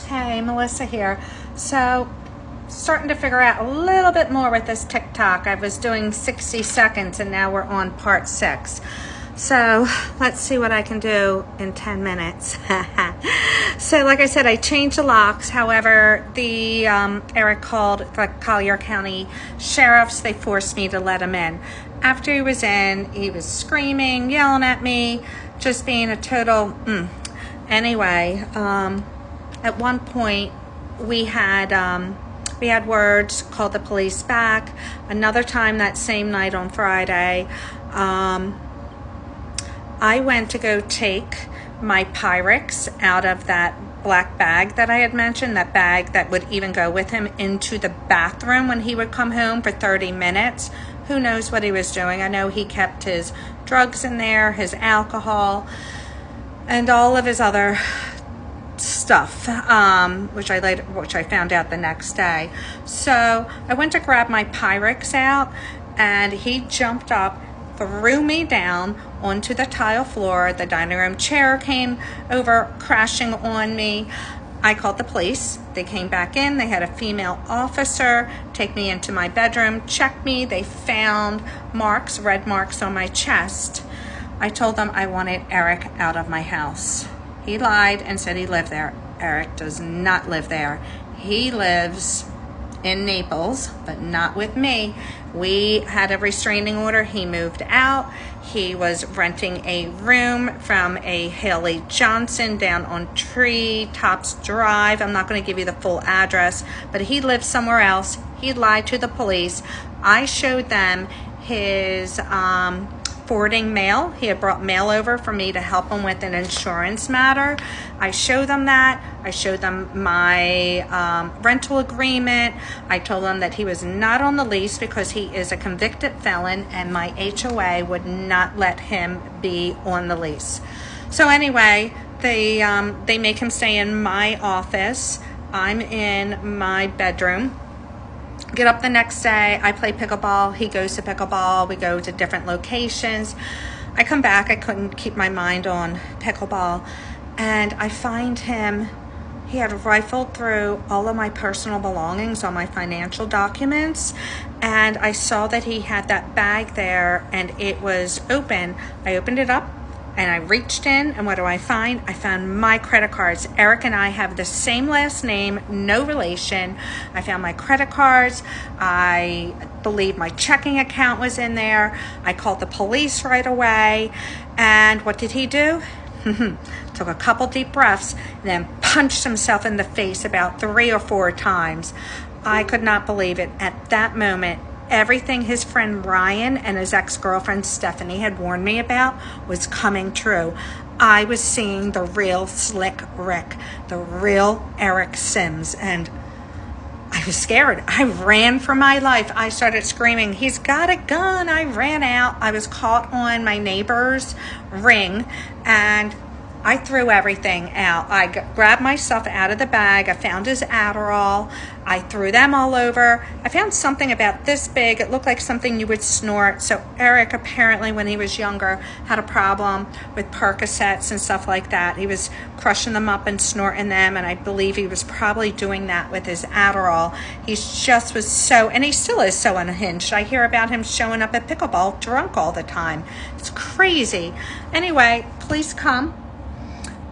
Hey, Melissa here. So, starting to figure out a little bit more with this TikTok. I was doing 60 seconds and now we're on part 6. So, let's see what I can do in 10 minutes. So, like I said, I changed the locks. However, Eric called the Collier County Sheriffs. They forced me to let him in. After he was in, he was screaming, yelling at me, just being a total... Anyway, at one point we had words, called the police back. Another time that same night on Friday, I went to go take my Pyrex out of that black bag that I had mentioned, that bag that would even go with him into the bathroom when he would come home for 30 minutes. Who knows what he was doing? I know he kept his drugs in there, his alcohol, and all of his other stuff, which I found out the next day. So I went to grab my Pyrex out, and he jumped up, threw me down onto the tile floor. The dining room chair came over, crashing on me. I called the police. They came back in. They had a female officer take me into my bedroom, check me. They found marks, red marks on my chest. I told them I wanted Eric out of my house. He lied and said he lived there. Eric does not live there. He lives in Naples, but not with me. We had a restraining order. He moved out. He was renting a room from a Haley Johnson down on Tree Tops Drive. I'm not going to give you the full address, but he lived somewhere else. He lied to the police. I showed them his forwarding mail. He had brought mail over for me to help him with an insurance matter. I showed them that. I showed them my rental agreement. I told them that he was not on the lease because he is a convicted felon and my HOA would not let him be on the lease. So anyway, they make him stay in my office. I'm in my bedroom. Get up the next day, I play pickleball, he goes to pickleball, we go to different locations. I come back, I couldn't keep my mind on pickleball, and I find him, he had rifled through all of my personal belongings, all my financial documents, and I saw that he had that bag there and it was open. I opened it up and I reached in, and what do I find? I found my credit cards. Eric and I have the same last name, no relation. I found my credit cards. I believe my checking account was in there. I called the police right away. And what did he do? Took a couple deep breaths, and then punched himself in the face about 3 or 4 times. I could not believe it. At that moment, everything his friend Ryan and his ex-girlfriend Stephanie had warned me about was coming true. I was seeing the real Slick Rick, the real Eric Sims, and I was scared. I ran for my life. I started screaming, "He's got a gun!" I ran out. I was caught on my neighbor's ring, and I threw everything out. I grabbed my stuff out of the bag. I found his Adderall. I threw them all over. I found something about this big. It looked like something you would snort. So Eric apparently, when he was younger, had a problem with Percocets and stuff like that. He was crushing them up and snorting them, and I believe he was probably doing that with his Adderall. He just was so, and he still is so unhinged. I hear about him showing up at pickleball drunk all the time. It's crazy. Anyway, police come.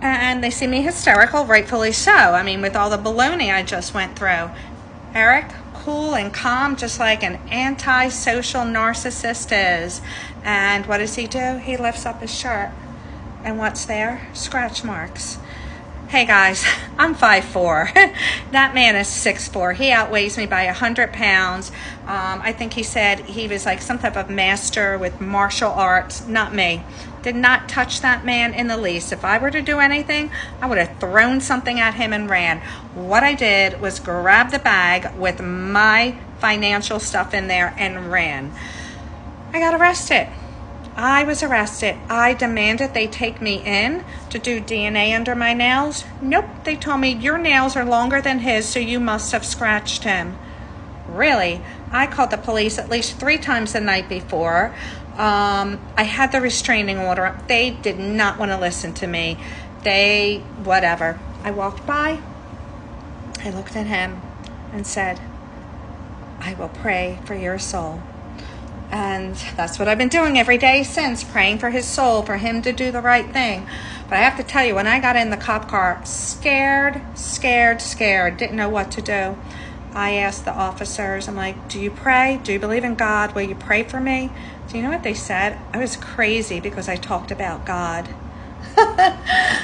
And they see me hysterical, rightfully so. I mean, with all the baloney I just went through. Eric, cool and calm, just like an antisocial narcissist is. And what does he do? He lifts up his shirt. And what's there? Scratch marks. Hey guys, I'm 5'4". That man is 6'4". He outweighs me by 100 pounds. I think he said he was like some type of master with martial arts. Not me. Did not touch that man in the least. If I were to do anything, I would have thrown something at him and ran. What I did was grab the bag with my financial stuff in there and ran. I got arrested. I was arrested. I demanded they take me in to do DNA under my nails. Nope, they told me your nails are longer than his, so you must have scratched him. Really? I called the police at least 3 times the night before. I had the restraining order. They did not want to listen to me. Whatever. I walked by. I looked at him and said, I will pray for your soul. And that's what I've been doing every day since, praying for his soul, for him to do the right thing. But I have to tell you, when I got in the cop car, scared, didn't know what to do. I asked the officers, I'm like, do you pray? Do you believe in God? Will you pray for me? Do you know what they said? I was crazy because I talked about God.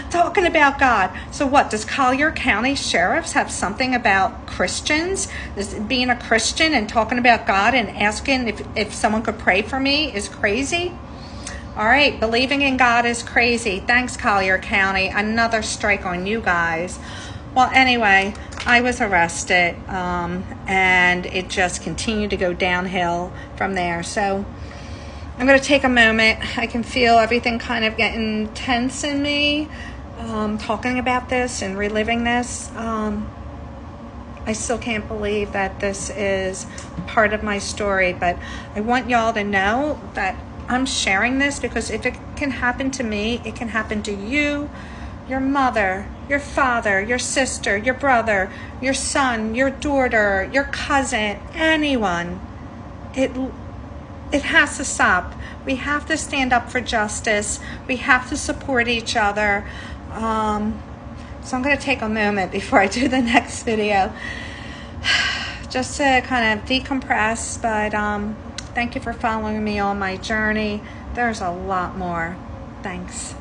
Talking about God. So what, does Collier County Sheriff's have something about Christians? Is being a Christian and talking about God and asking if someone could pray for me is crazy? All right, believing in God is crazy. Thanks, Collier County. Another strike on you guys. Well, anyway, I was arrested, and it just continued to go downhill from there. So I'm going to take a moment. I can feel everything kind of getting tense in me, talking about this and reliving this. I still can't believe that this is part of my story, but I want y'all to know that I'm sharing this because if it can happen to me, it can happen to you, your mother, your father, your sister, your brother, your son, your daughter, your cousin, anyone. It has to stop. We have to stand up for justice. We have to support each other. So I'm going to take a moment before I do the next video just to kind of decompress. But thank you for following me on my journey. There's a lot more. Thanks.